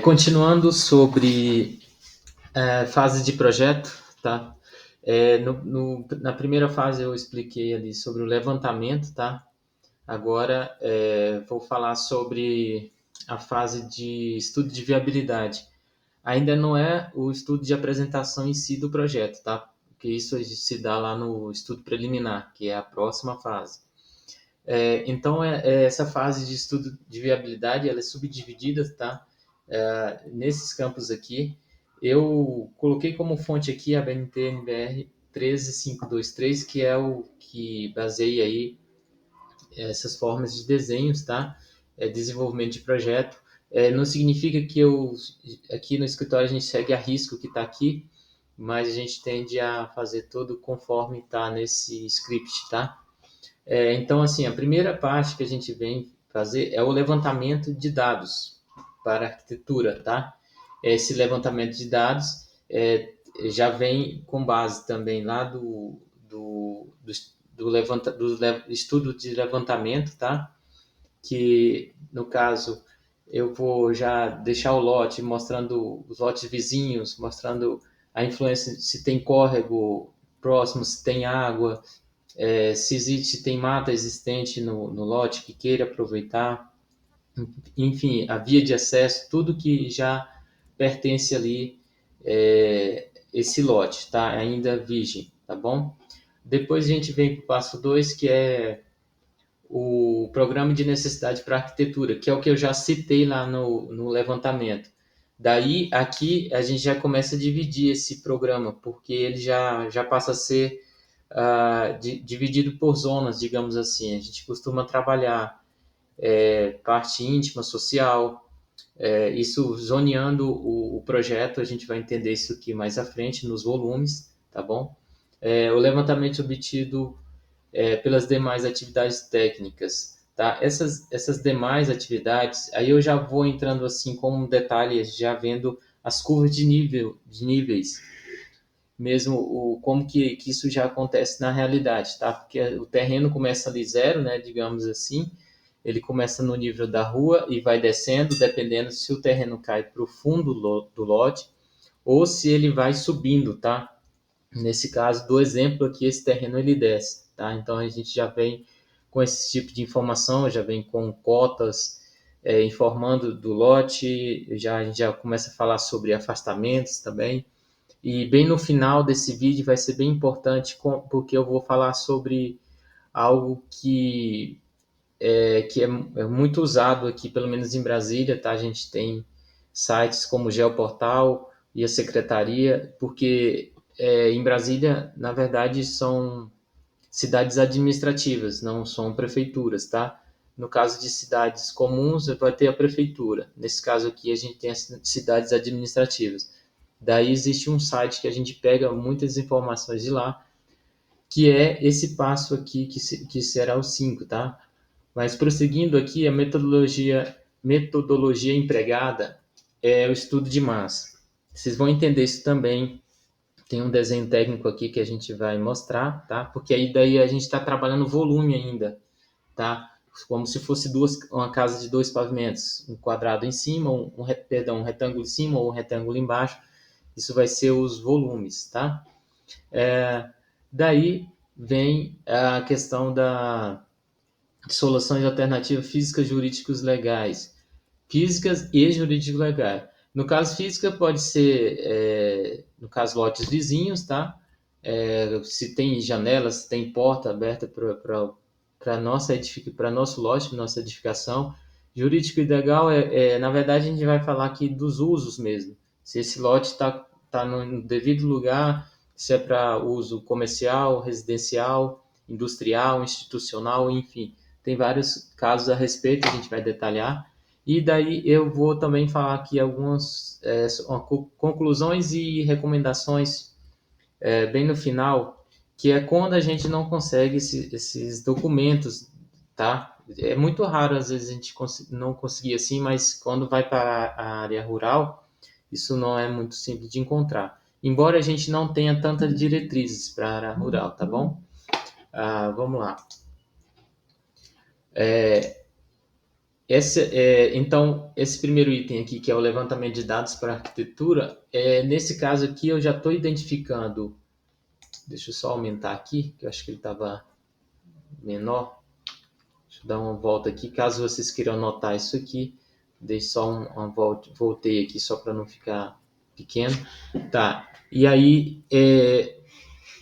Continuando sobre fase de projeto, tá? Na primeira fase eu expliquei ali sobre o levantamento, tá? Agora vou falar sobre a fase de estudo de viabilidade. Ainda não é o estudo de apresentação em si do projeto, tá? Porque isso se dá lá no estudo preliminar, que é a próxima fase. Então, essa fase de estudo de viabilidade, ela é subdividida, tá? Nesses campos aqui, eu coloquei como fonte aqui a BNT-NBR 13523, que é o que baseia aí essas formas de desenhos, tá? Desenvolvimento de projeto. Não significa que aqui no escritório a gente segue a risco que está aqui, mas a gente tende a fazer tudo conforme está nesse script, tá? Então, assim, a primeira parte que a gente vem fazer é o levantamento de dados para a arquitetura, tá? Esse levantamento de dados já vem com base também lá do estudo de levantamento, tá? Que, no caso, eu vou já deixar o lote mostrando os lotes vizinhos, mostrando a influência, se tem córrego próximo, se tem água, se tem mata existente no lote que queira aproveitar, enfim, a via de acesso, tudo que já pertence ali, esse lote, tá? Ainda virgem, tá bom? Depois a gente vem para o passo 2, que é o programa de necessidade para arquitetura, que é o que eu já citei lá no levantamento. Daí, aqui, a gente já começa a dividir esse programa, porque ele já passa a ser dividido por zonas, digamos assim. A gente costuma trabalhar parte íntima, social, isso zoneando o projeto, a gente vai entender isso aqui mais à frente, nos volumes, tá bom? O levantamento obtido pelas demais atividades técnicas, tá? Essas demais atividades, aí eu já vou entrando assim como detalhes, já vendo as curvas de níveis, mesmo como que isso já acontece na realidade, tá? Porque o terreno começa ali zero, né, digamos assim, ele começa no nível da rua e vai descendo, dependendo se o terreno cai para o fundo do lote ou se ele vai subindo, tá? Nesse caso do exemplo aqui, esse terreno ele desce, tá? Então a gente já vem com esse tipo de informação, já vem com cotas, informando do lote, a gente já começa a falar sobre afastamentos também. E bem no final desse vídeo vai ser bem importante, porque eu vou falar sobre algo que é muito usado aqui, pelo menos em Brasília, tá? A gente tem sites como o Geoportal e a Secretaria, porque em Brasília, na verdade, são cidades administrativas, não são prefeituras, tá? No caso de cidades comuns, vai ter a prefeitura. Nesse caso aqui, a gente tem as cidades administrativas. Daí existe um site que a gente pega muitas informações de lá, que é esse passo aqui, que será o 5, tá? Mas prosseguindo aqui, a metodologia empregada é o estudo de massa. Vocês vão entender isso também. Tem um desenho técnico aqui que a gente vai mostrar, tá? Porque aí daí a gente está trabalhando volume ainda, tá? Como se fosse uma casa de dois pavimentos, um quadrado em cima, um retângulo em cima ou um retângulo embaixo. Isso vai ser os volumes, tá? Daí vem a questão da soluções alternativas físicas, jurídicos, legais. Físicas e jurídicos legais. No caso física pode ser, no caso lotes vizinhos, tá? Se tem janela, se tem porta aberta para nosso lote, nossa edificação. Jurídico e legal na verdade a gente vai falar aqui dos usos mesmo. Se esse lote está no devido lugar, se é para uso comercial, residencial, industrial, institucional, enfim. Tem vários casos a respeito, a gente vai detalhar. E daí eu vou também falar aqui algumas conclusões e recomendações bem no final, que é quando a gente não consegue esses documentos, tá? É muito raro às vezes a gente não conseguir assim, mas quando vai para a área rural, isso não é muito simples de encontrar. Embora a gente não tenha tantas diretrizes para a área rural, tá bom? Vamos lá. Então, esse primeiro item aqui, que é o levantamento de dados para arquitetura, nesse caso aqui eu já estou identificando. Deixa eu só aumentar aqui, que eu acho que ele estava menor. Deixa eu dar uma volta aqui, caso vocês queiram anotar isso aqui. Dei só uma volta, voltei aqui só para não ficar pequeno. Tá, e aí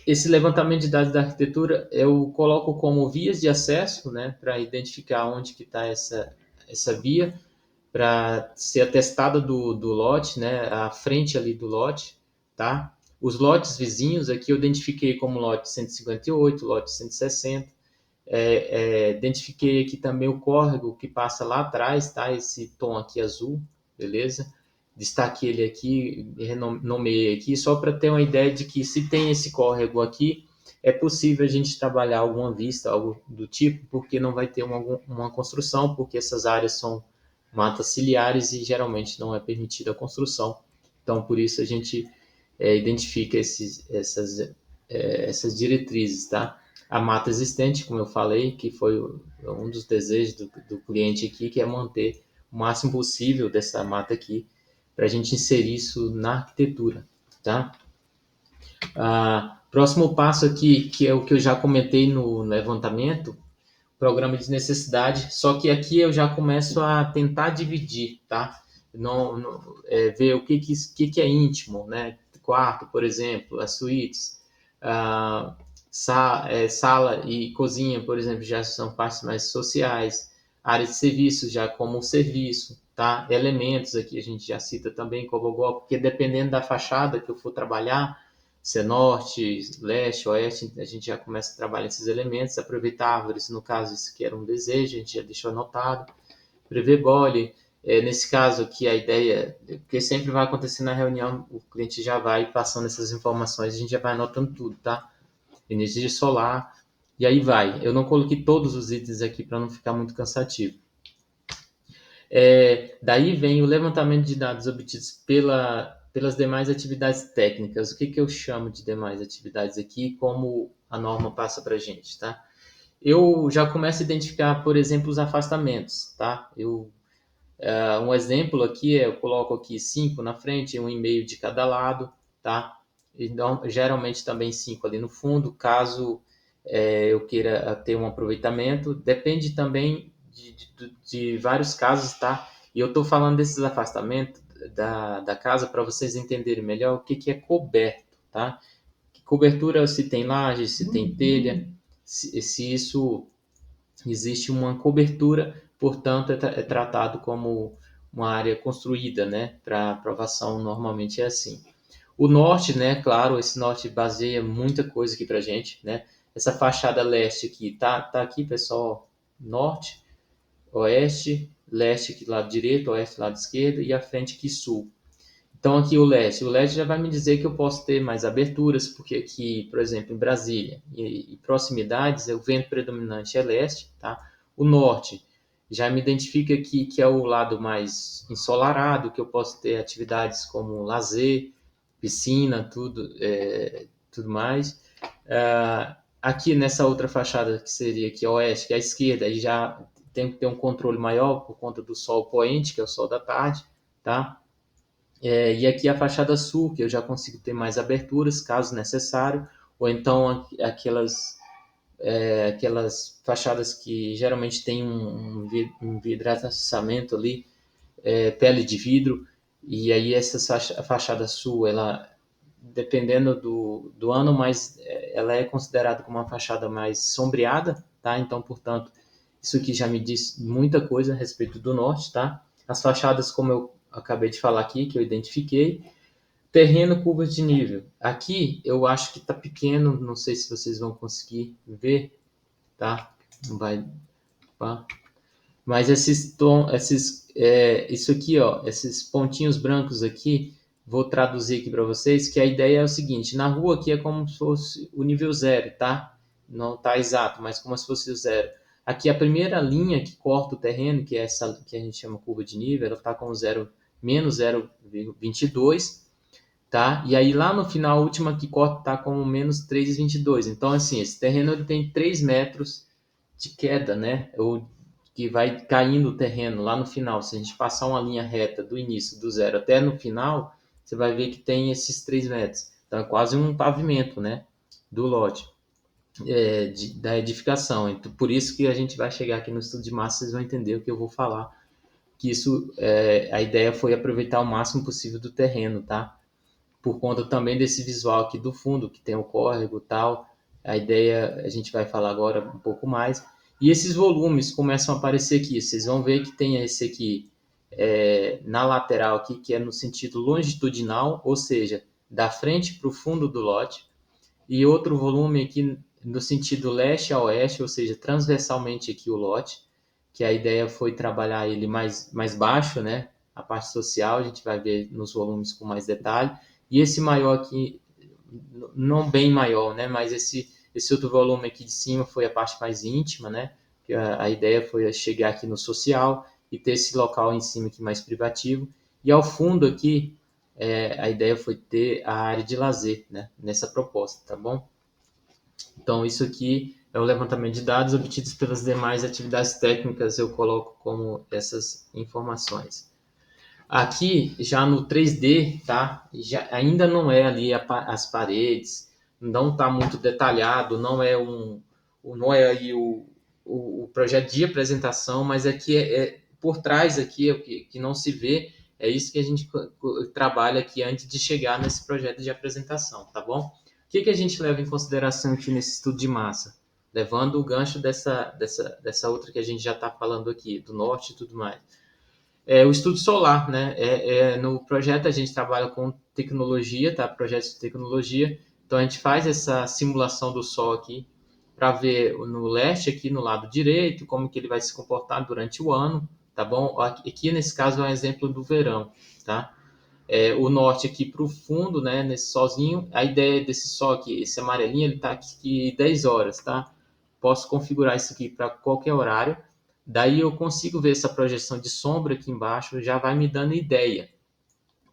esse levantamento de dados da arquitetura eu coloco como vias de acesso, né, para identificar onde que está essa via, para ser atestada do lote, né, a frente ali do lote, tá? Os lotes vizinhos aqui eu identifiquei como lote 158, lote 160, identifiquei aqui também o córrego que passa lá atrás, tá? Esse tom aqui azul, beleza? Destaquei ele aqui, renomeei aqui, só para ter uma ideia de que se tem esse córrego aqui, é possível a gente trabalhar alguma vista, algo do tipo, porque não vai ter uma construção, porque essas áreas são matas ciliares e geralmente não é permitida a construção. Então, por isso a gente identifica essas diretrizes, tá? A mata existente, como eu falei, que foi um dos desejos do cliente aqui, que é manter o máximo possível dessa mata aqui, para a gente inserir isso na arquitetura, tá? Próximo passo aqui, que é o que eu já comentei no levantamento, programa de necessidade, só que aqui eu já começo a tentar dividir, tá? Ver o que é íntimo, né? Quarto, por exemplo, as suítes, sala e cozinha, por exemplo, já são partes mais sociais, área de serviços já como serviço, tá? Elementos aqui a gente já cita também como porque dependendo da fachada que eu for trabalhar, se é norte, leste, oeste, a gente já começa a trabalhar esses elementos, aproveitar árvores, no caso, isso que era um desejo, a gente já deixou anotado, prever gole, nesse caso aqui a ideia, porque sempre vai acontecer na reunião, o cliente já vai passando essas informações, a gente já vai anotando tudo, tá? Energia solar, e aí vai. Eu não coloquei todos os itens aqui para não ficar muito cansativo. Daí vem o levantamento de dados obtidos pelas demais atividades técnicas. O que eu chamo de demais atividades aqui, como a norma passa para a gente, tá? Eu já começo a identificar, por exemplo, os afastamentos, tá? Um exemplo aqui eu coloco aqui 5 na frente, 1,5 de cada lado, tá? Então, geralmente também 5 ali no fundo, caso eu queira ter um aproveitamento. Depende também de vários casos, tá? E eu estou falando desses afastamentos da casa para vocês entenderem melhor o que é coberto, tá? Cobertura, se tem laje, se tem telha, se isso existe uma cobertura, portanto, é tratado como uma área construída, né? Para aprovação, normalmente é assim. O norte, né? Claro, esse norte baseia muita coisa aqui para gente, né? Essa fachada leste aqui, tá aqui, pessoal, norte, oeste, leste aqui do lado direito, oeste do lado esquerdo e a frente aqui sul. Então aqui o leste já vai me dizer que eu posso ter mais aberturas, porque aqui, por exemplo, em Brasília e proximidades, o vento predominante é leste, tá? O norte já me identifica aqui que é o lado mais ensolarado, que eu posso ter atividades como lazer, piscina, tudo mais. Aqui nessa outra fachada que seria aqui a oeste, que é a esquerda, aí já tem que ter um controle maior por conta do sol poente, que é o sol da tarde, tá? E aqui a fachada sul, que eu já consigo ter mais aberturas, caso necessário, ou então aquelas fachadas que geralmente tem um vidraçamento ali, pele de vidro, e aí a fachada sul, ela, dependendo do ano, mas ela é considerada como uma fachada mais sombreada, tá? Então, portanto, isso aqui já me diz muita coisa a respeito do norte, tá? As fachadas, como eu acabei de falar aqui, que eu identifiquei. Terreno, curvas de nível. Aqui eu acho que está pequeno, não sei se vocês vão conseguir ver, tá? Não vai. Tá? Mas isso aqui, ó, esses pontinhos brancos aqui, vou traduzir aqui para vocês, que a ideia é o seguinte: na rua aqui é como se fosse o nível zero, tá? Não tá exato, mas como se fosse o zero. Aqui a primeira linha que corta o terreno, que é essa que a gente chama curva de nível, ela está com zero, menos 0,22, tá? E aí lá no final, a última que corta está com menos 3,22. Então, assim, esse terreno ele tem 3 metros de queda, né? Ou que vai caindo o terreno lá no final, se a gente passar uma linha reta do início, do zero até no final, você vai ver que tem esses 3 metros. Então é quase um pavimento, né, do lote, da edificação. Então, por isso que a gente vai chegar aqui no estudo de massa, vocês vão entender o que eu vou falar, que isso, a ideia foi aproveitar o máximo possível do terreno, tá? Por conta também desse visual aqui do fundo, que tem o córrego e tal. A ideia, a gente vai falar agora um pouco mais. E esses volumes começam a aparecer aqui. Vocês vão ver que tem esse aqui na lateral aqui, que é no sentido longitudinal, ou seja, da frente para o fundo do lote. E outro volume aqui no sentido leste a oeste, ou seja, transversalmente aqui o lote, que a ideia foi trabalhar ele mais baixo, né? A parte social, a gente vai ver nos volumes com mais detalhe. E esse maior aqui, não bem maior, né? Mas esse outro volume aqui de cima foi a parte mais íntima, né? Que a ideia foi chegar aqui no social e ter esse local em cima aqui mais privativo. E ao fundo aqui, a ideia foi ter a área de lazer, né? Nessa proposta, tá bom? Então, isso aqui é o levantamento de dados obtidos pelas demais atividades técnicas, eu coloco como essas informações. Aqui, já no 3D, tá? Ainda não é ali as paredes, não está muito detalhado, não é aí o projeto de apresentação, mas aqui por trás aqui, que não se vê, é isso que a gente trabalha aqui antes de chegar nesse projeto de apresentação, tá bom? O que a gente leva em consideração aqui nesse estudo de massa? Levando o gancho dessa outra que a gente já está falando aqui, do norte e tudo mais. O estudo solar, né? No projeto a gente trabalha com tecnologia, tá? Projetos de tecnologia. Então a gente faz essa simulação do Sol aqui para ver no leste aqui no lado direito como que ele vai se comportar durante o ano, tá bom? Aqui nesse caso é um exemplo do verão, tá? O norte aqui para o fundo, né? Nesse solzinho. A ideia desse sol aqui, esse amarelinho, ele está aqui 10 horas, tá? Posso configurar isso aqui para qualquer horário. Daí eu consigo ver essa projeção de sombra aqui embaixo, já vai me dando ideia,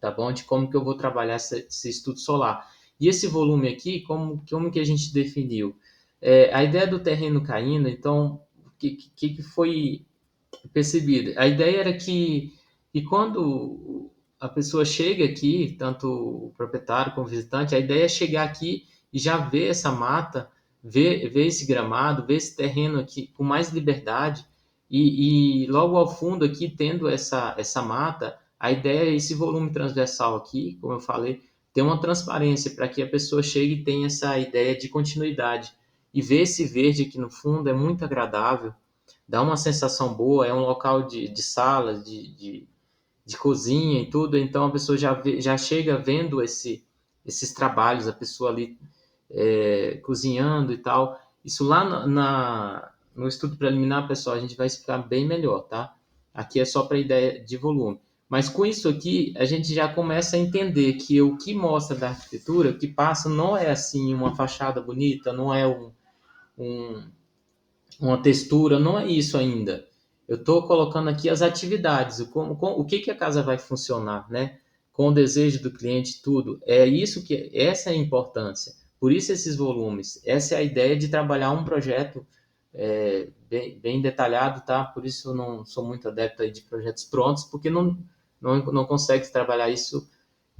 tá bom? De como que eu vou trabalhar esse estudo solar. E esse volume aqui, como que a gente definiu? A ideia do terreno caindo, então, o que foi percebido? A ideia era que quando a pessoa chega aqui, tanto o proprietário como o visitante, a ideia é chegar aqui e já ver essa mata, ver esse gramado, ver esse terreno aqui com mais liberdade e logo ao fundo aqui, tendo essa mata, a ideia é esse volume transversal aqui, como eu falei, ter uma transparência para que a pessoa chegue e tenha essa ideia de continuidade. E ver esse verde aqui no fundo é muito agradável, dá uma sensação boa, é um local de sala, de cozinha e tudo, então a pessoa já chega vendo esses trabalhos, a pessoa ali cozinhando e tal. Isso lá no estudo preliminar, pessoal, a gente vai explicar bem melhor, tá? Aqui é só para ideia de volume. Mas com isso aqui, a gente já começa a entender que o que mostra da arquitetura, o que passa, não é assim uma fachada bonita, não é um uma textura, não é isso ainda. Eu estou colocando aqui as atividades, o que a casa vai funcionar, né? Com o desejo do cliente, tudo. Essa é a importância. Por isso esses volumes. Essa é a ideia de trabalhar um projeto bem detalhado, tá? Por isso eu não sou muito adepto aí de projetos prontos, porque não consegue trabalhar isso.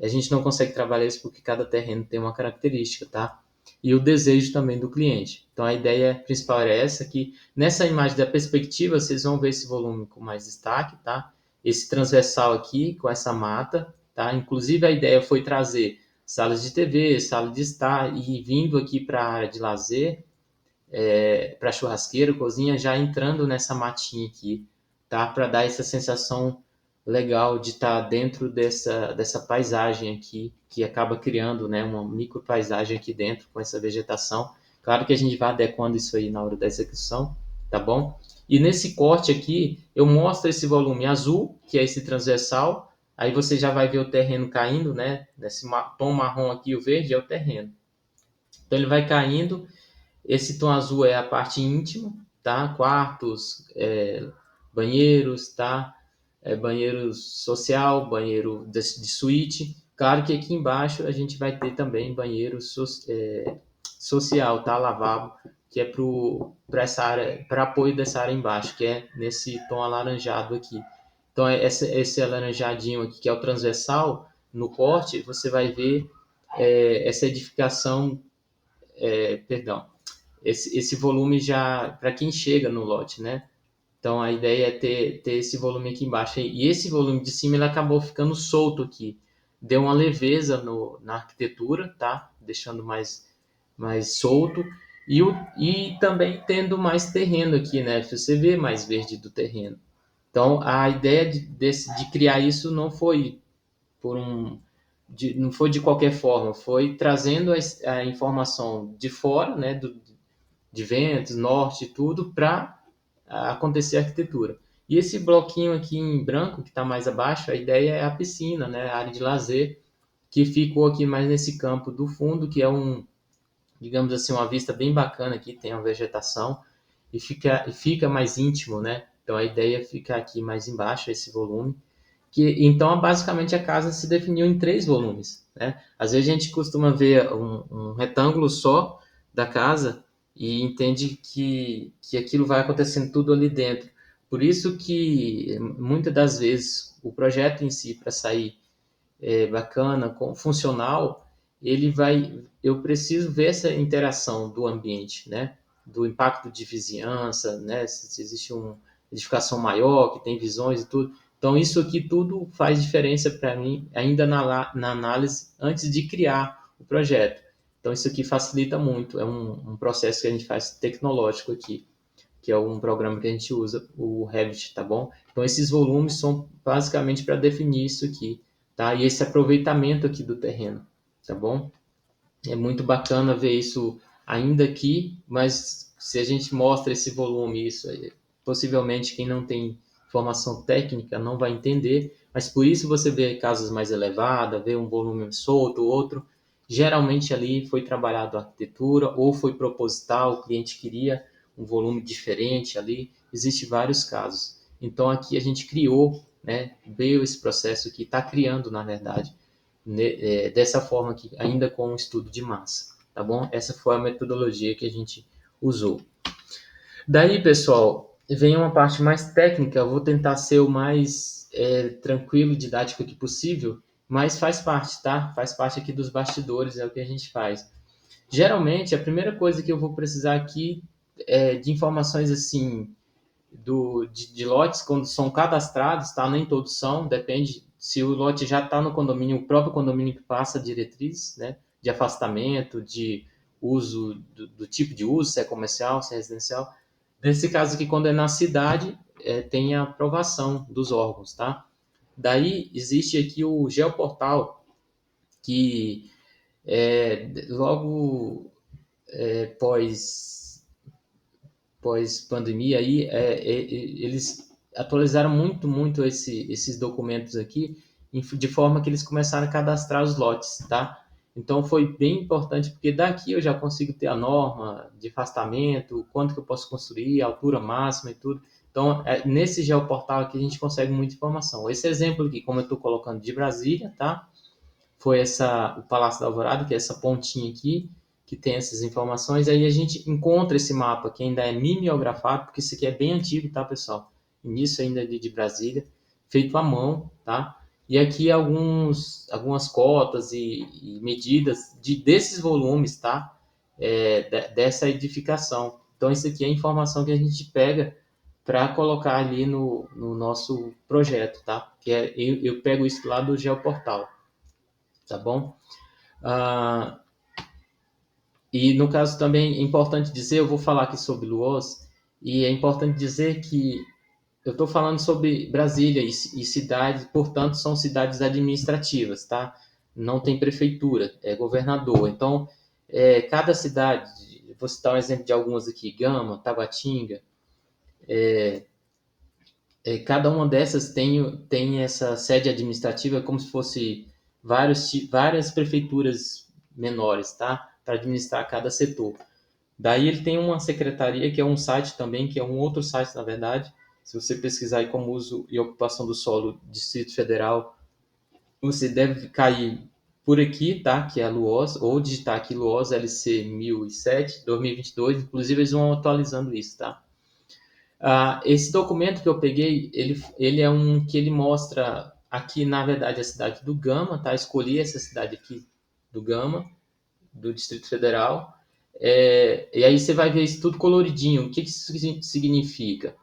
A gente não consegue trabalhar isso porque cada terreno tem uma característica, tá? E o desejo também do cliente. Então a ideia principal era essa, que nessa imagem da perspectiva vocês vão ver esse volume com mais destaque, tá? Esse transversal aqui com essa mata, tá? Inclusive a ideia foi trazer salas de TV, sala de estar e vindo aqui para a área de lazer, para churrasqueira, cozinha, já entrando nessa matinha aqui, tá? Para dar essa sensação legal de estar dentro dessa paisagem aqui, que acaba criando, né, uma micro paisagem aqui dentro com essa vegetação. Claro que a gente vai adequando isso aí na hora da execução, tá bom? E nesse corte aqui, eu mostro esse volume azul, que é esse transversal, aí você já vai ver o terreno caindo, né? Nesse tom marrom aqui, o verde é o terreno. Então ele vai caindo. Esse tom azul é a parte íntima, tá? Quartos, banheiros, tá? Banheiro social, banheiro de suíte. Claro que aqui embaixo a gente vai ter também banheiro social, tá? Lavabo que é para essa área, para apoio dessa área embaixo, que é nesse tom alaranjado aqui. Então, esse alaranjadinho aqui, que é o transversal, no corte, você vai ver essa edificação, perdão, esse volume já para quem chega no lote, né? Então, a ideia é ter esse volume aqui embaixo. E esse volume de cima, ele acabou ficando solto aqui. Deu uma leveza na arquitetura, tá? Deixando mais solto. E também tendo mais terreno aqui, né? Você vê mais verde do terreno. Então, a ideia de criar isso não foi não foi de qualquer forma, foi trazendo a informação de fora, né? De ventos, norte e tudo, para acontecer a arquitetura. E esse bloquinho aqui em branco, que está mais abaixo, a ideia é a piscina, né? A área de lazer, que ficou aqui mais nesse campo do fundo, que é digamos assim, uma vista bem bacana aqui, tem a vegetação, e fica mais íntimo, né? Então a ideia é ficar aqui mais embaixo, esse volume. Então, basicamente, a casa se definiu em 3 volumes, né? Às vezes a gente costuma ver um retângulo só da casa e entende que aquilo vai acontecendo tudo ali dentro. Por isso que, muitas das vezes, o projeto em si, para sair bacana, funcional, eu preciso ver essa interação do ambiente, né? Do impacto de vizinhança, né? Se existe uma edificação maior, que tem visões e tudo. Então, isso aqui tudo faz diferença para mim, ainda na análise, antes de criar o projeto. Então, isso aqui facilita muito. É um processo que a gente faz tecnológico aqui, que é um programa que a gente usa, o Revit, tá bom? Então, esses volumes são basicamente para definir isso aqui, tá? E esse aproveitamento aqui do terreno, tá bom? É muito bacana ver isso ainda aqui, mas se a gente mostra esse volume, isso aí, possivelmente quem não tem formação técnica não vai entender, mas por isso você vê casas mais elevadas, vê um volume solto, outro. Geralmente ali foi trabalhado a arquitetura ou foi proposital, o cliente queria um volume diferente ali. Existem vários casos. Então aqui a gente criou, né, veio esse processo que está criando, na verdade, dessa forma aqui, ainda com um estudo de massa, tá bom? Essa foi a metodologia que a gente usou. Daí, pessoal, vem uma parte mais técnica, eu vou tentar ser o mais tranquilo e didático aqui possível, mas faz parte, tá? Faz parte aqui dos bastidores, é o que a gente faz. Geralmente, a primeira coisa que eu vou precisar aqui é de informações assim, de lotes quando são cadastrados, tá? Nem todos são, depende se o lote já está no condomínio, o próprio condomínio que passa a diretriz, né? De afastamento, de uso, do tipo de uso, se é comercial, se é residencial. Nesse caso aqui, quando é na cidade, tem a aprovação dos órgãos, tá? Daí existe aqui o Geoportal, que logo pós pós-pandemia aí, eles atualizaram muito, muito esses documentos aqui, de forma que eles começaram a cadastrar os lotes, tá? Então foi bem importante, porque daqui eu já consigo ter a norma de afastamento, quanto que eu posso construir, a altura máxima e tudo. Então, nesse geoportal aqui a gente consegue muita informação. Esse exemplo aqui, como eu estou colocando de Brasília, tá? Foi o Palácio da Alvorada, que é essa pontinha aqui, que tem essas informações. Aí a gente encontra esse mapa que ainda é mimeografado, porque isso aqui é bem antigo, tá, pessoal? Início ainda de Brasília, feito à mão, tá? E aqui algumas cotas e medidas desses volumes, tá? Dessa edificação. Então, isso aqui é a informação que a gente pega para colocar ali no nosso projeto, tá? Eu pego isso lá do Geoportal, tá bom? Ah, e no caso também é importante dizer, eu vou falar aqui sobre Luoz, e é importante dizer que eu estou falando sobre Brasília e cidades, portanto, são cidades administrativas, tá? Não tem prefeitura, é governador. Então, cada cidade, vou citar um exemplo de algumas aqui, Gama, Taguatinga, cada uma dessas tem essa sede administrativa como se fosse várias prefeituras menores, tá? Para administrar cada setor. Daí ele tem uma secretaria, que é um site também, que é um outro site, na verdade. Se você pesquisar aí como uso e ocupação do solo Distrito Federal, você deve cair por aqui, tá? Que é a Luoz, ou digitar aqui Luoz LC 1007, 2022, inclusive eles vão atualizando isso, tá? Esse documento que eu peguei, ele é um que ele mostra aqui, na verdade, a cidade do Gama, tá? Escolhi essa cidade aqui do Gama, do Distrito Federal. E aí você vai ver isso tudo coloridinho. O que isso significa?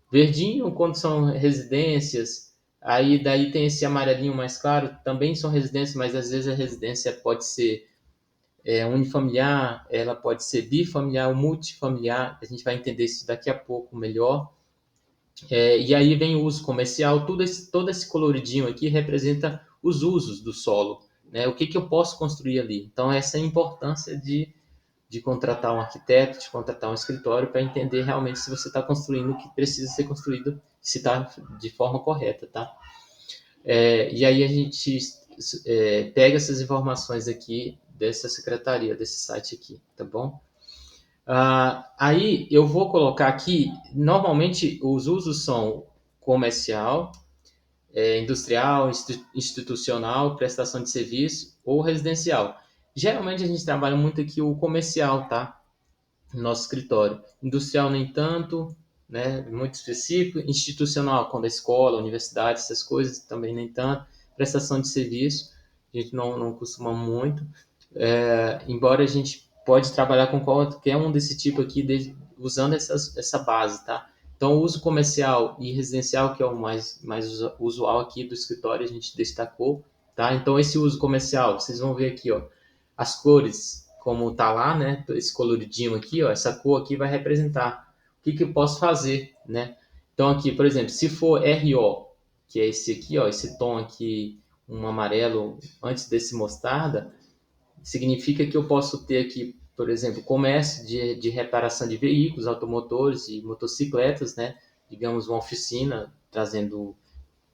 Verdinho, quando são residências, aí daí tem esse amarelinho mais claro, também são residências, mas às vezes a residência pode ser unifamiliar, ela pode ser bifamiliar ou multifamiliar, a gente vai entender isso daqui a pouco melhor. E aí vem o uso comercial, todo esse coloridinho aqui representa os usos do solo, né? O que eu posso construir ali. Então, essa é a importância de contratar um arquiteto, de contratar um escritório para entender realmente se você está construindo o que precisa ser construído, se está de forma correta, tá? E aí a gente pega essas informações aqui dessa secretaria, desse site aqui, tá bom? Aí eu vou colocar aqui, normalmente os usos são comercial, industrial, institucional, prestação de serviço ou residencial. Geralmente a gente trabalha muito aqui o comercial, tá? No nosso escritório. Industrial nem tanto, né? Muito específico. Institucional, quando é escola, universidade, essas coisas também nem tanto. Prestação de serviço, a gente não costuma muito. Embora a gente pode trabalhar com qualquer um desse tipo aqui, usando essa base, tá? Então, o uso comercial e residencial, que é o mais usual aqui do escritório, a gente destacou, tá? Então, esse uso comercial, vocês vão ver aqui, ó, as cores, como tá lá, né? Esse coloridinho aqui, ó, essa cor aqui vai representar o que eu posso fazer, né? Então, aqui, por exemplo, se for RO, que é esse aqui, ó, esse tom aqui, um amarelo antes desse mostarda, significa que eu posso ter aqui, por exemplo, comércio de reparação de veículos, automotores e motocicletas, né? Digamos, uma oficina, trazendo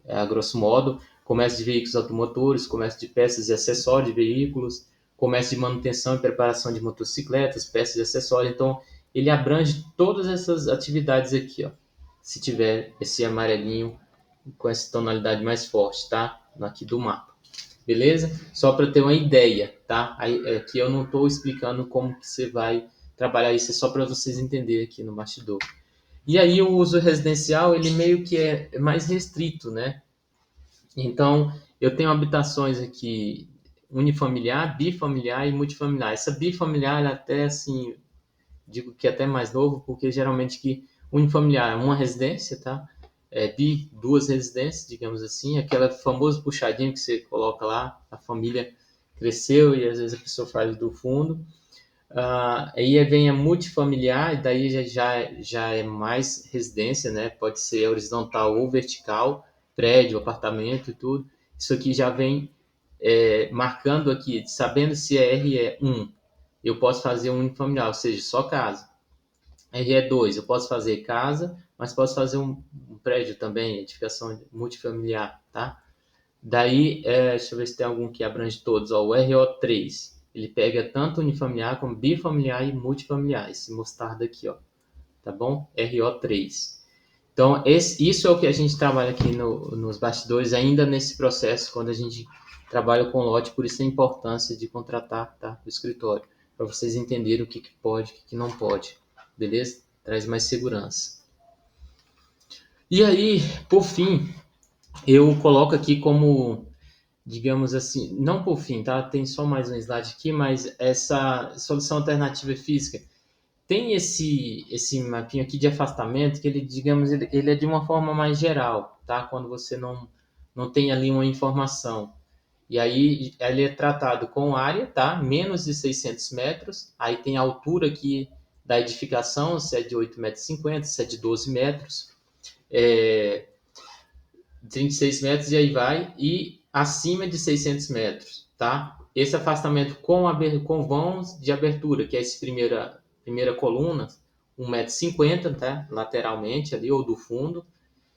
a grosso modo, comércio de veículos automotores, comércio de peças e acessórios de veículos, comércio de manutenção e preparação de motocicletas, peças e acessórios. Então, ele abrange todas essas atividades aqui, ó. Se tiver esse amarelinho com essa tonalidade mais forte, tá? Aqui do mapa. Beleza? Só para ter uma ideia, tá? Aí, aqui eu não estou explicando como que você vai trabalhar isso, é só para vocês entenderem aqui no bastidor. E aí o uso residencial, ele meio que é mais restrito, né? Então, eu tenho habitações aqui unifamiliar, bifamiliar e multifamiliar. Essa bifamiliar, até assim, digo que é até mais novo, porque geralmente que unifamiliar é uma residência, tá? Duas residências, digamos assim, aquela famoso puxadinho que você coloca lá, a família cresceu e às vezes a pessoa faz do fundo. Aí vem a multifamiliar, e daí já é mais residência, né? Pode ser horizontal ou vertical, prédio, apartamento e tudo. Isso aqui já vem marcando aqui, sabendo se é RE1, eu posso fazer um unifamiliar, ou seja, só casa. RE2, eu posso fazer casa, mas posso fazer um prédio também, edificação multifamiliar, tá? Daí, deixa eu ver se tem algum que abrange todos. Ó, o RO3, ele pega tanto unifamiliar como bifamiliar e multifamiliar, esse mostarda aqui, ó, tá bom? RO3. Então, isso é o que a gente trabalha aqui nos bastidores, ainda nesse processo, quando a gente trabalha com lote, por isso a importância de contratar, tá, o escritório, para vocês entenderem o que pode e o que não pode, beleza? Traz mais segurança. E aí, por fim, eu coloco aqui como, digamos assim, não por fim, tá? Tem só mais um slide aqui, mas essa solução alternativa física tem esse mapinha aqui de afastamento que ele, digamos, ele é de uma forma mais geral, tá? Quando você não tem ali uma informação. E aí ele é tratado com área, tá? Menos de 600 metros. Aí tem a altura aqui da edificação, se é de 8,50 metros, se é de 12 metros. 36 metros e aí vai, e acima de 600 metros, tá? Esse afastamento com vãos de abertura, que é essa primeira coluna, 1,50 m, tá? Lateralmente ali, ou do fundo.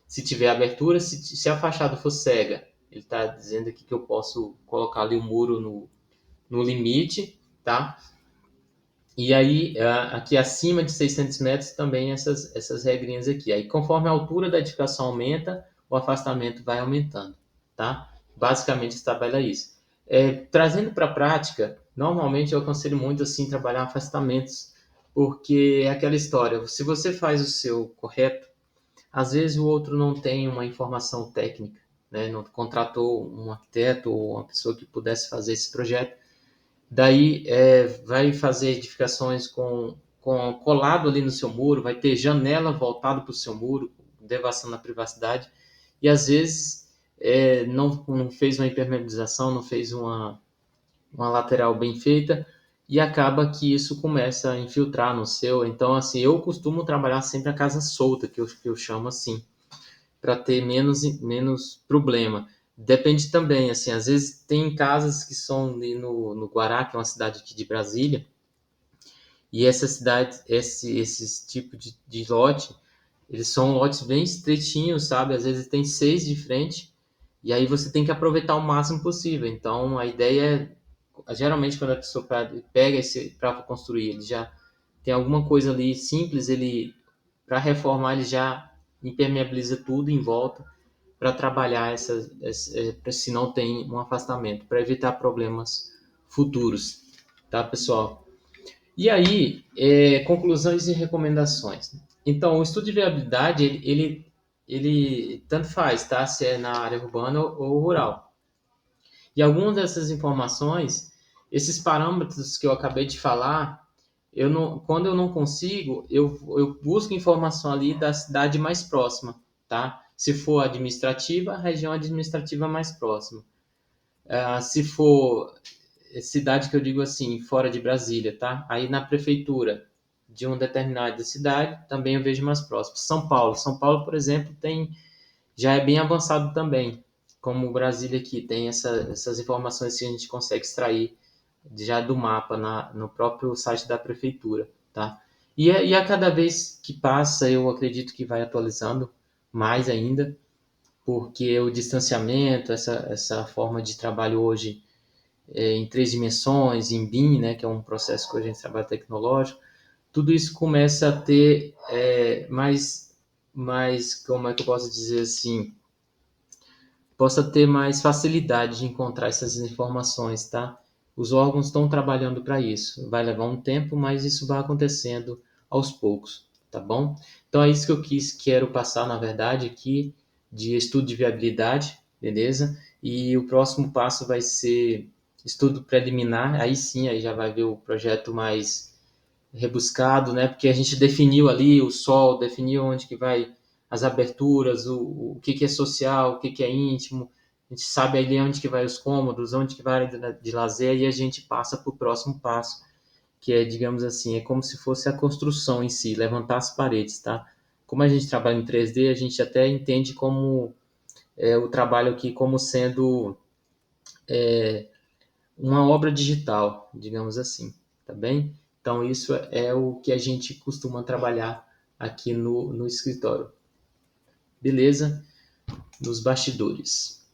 Se tiver abertura, se a fachada for cega, ele está dizendo aqui que eu posso colocar ali o muro no limite, tá? E aí, aqui acima de 600 metros também essas regrinhas aqui. Aí, conforme a altura da edificação aumenta, o afastamento vai aumentando, tá? Basicamente, essa tabela é isso. Trazendo para a prática, normalmente eu aconselho muito assim trabalhar afastamentos, porque é aquela história, se você faz o seu correto, às vezes o outro não tem uma informação técnica, né? Não contratou um arquiteto ou uma pessoa que pudesse fazer esse projeto. Daí vai fazer edificações com colado ali no seu muro, vai ter janela voltada para o seu muro, devassando a privacidade. E às vezes não fez uma impermeabilização, não fez uma lateral bem feita, e acaba que isso começa a infiltrar no seu. Então, assim, eu costumo trabalhar sempre a casa solta, que eu chamo assim, para ter menos problema. Depende também, assim, às vezes tem casas que são ali no Guará, que é uma cidade aqui de Brasília, e essa cidade, esse tipo de lote, eles são lotes bem estreitinhos, sabe? Às vezes tem 6 de frente, e aí você tem que aproveitar o máximo possível. Então, a ideia é, geralmente, quando a pessoa pega esse para construir, ele já tem alguma coisa ali simples, ele para reformar ele já impermeabiliza tudo em volta para trabalhar se não tem um afastamento, para evitar problemas futuros, tá, pessoal? E aí, conclusões e recomendações. Então, o estudo de viabilidade, ele tanto faz, tá? Se é na área urbana ou rural. E algumas dessas informações, esses parâmetros que eu acabei de falar, quando eu não consigo, eu busco informação ali da cidade mais próxima, tá? Se for administrativa, a região administrativa mais próxima. Se for cidade que eu digo assim, fora de Brasília, tá? Aí na prefeitura de uma determinada cidade, também eu vejo mais próximo. São Paulo, por exemplo, já é bem avançado também, como Brasília aqui, tem essas informações que a gente consegue extrair já do mapa no próprio site da prefeitura, tá? E a cada vez que passa, eu acredito que vai atualizando mais ainda, porque o distanciamento, essa forma de trabalho hoje em 3 dimensões, em BIM, né, que é um processo que a gente trabalha tecnológico, tudo isso começa a ter mais, como é que eu posso dizer assim, possa ter mais facilidade de encontrar essas informações, tá? Os órgãos estão trabalhando para isso. Vai levar um tempo, mas isso vai acontecendo aos poucos, tá bom? Então é isso que eu quero passar, na verdade, aqui de estudo de viabilidade, beleza? E o próximo passo vai ser estudo preliminar. Aí sim, aí já vai ver o projeto mais rebuscado, né? Porque a gente definiu ali o sol, definiu onde que vai as aberturas, o que é social, o que é íntimo. A gente sabe ali onde que vai os cômodos, onde que vai a área de lazer e a gente passa para o próximo passo, que é, digamos assim, é como se fosse a construção em si, levantar as paredes, tá? Como a gente trabalha em 3D, a gente até entende como o trabalho aqui como sendo uma obra digital, digamos assim, tá bem? Então, isso é o que a gente costuma trabalhar aqui no escritório. Beleza? Nos bastidores.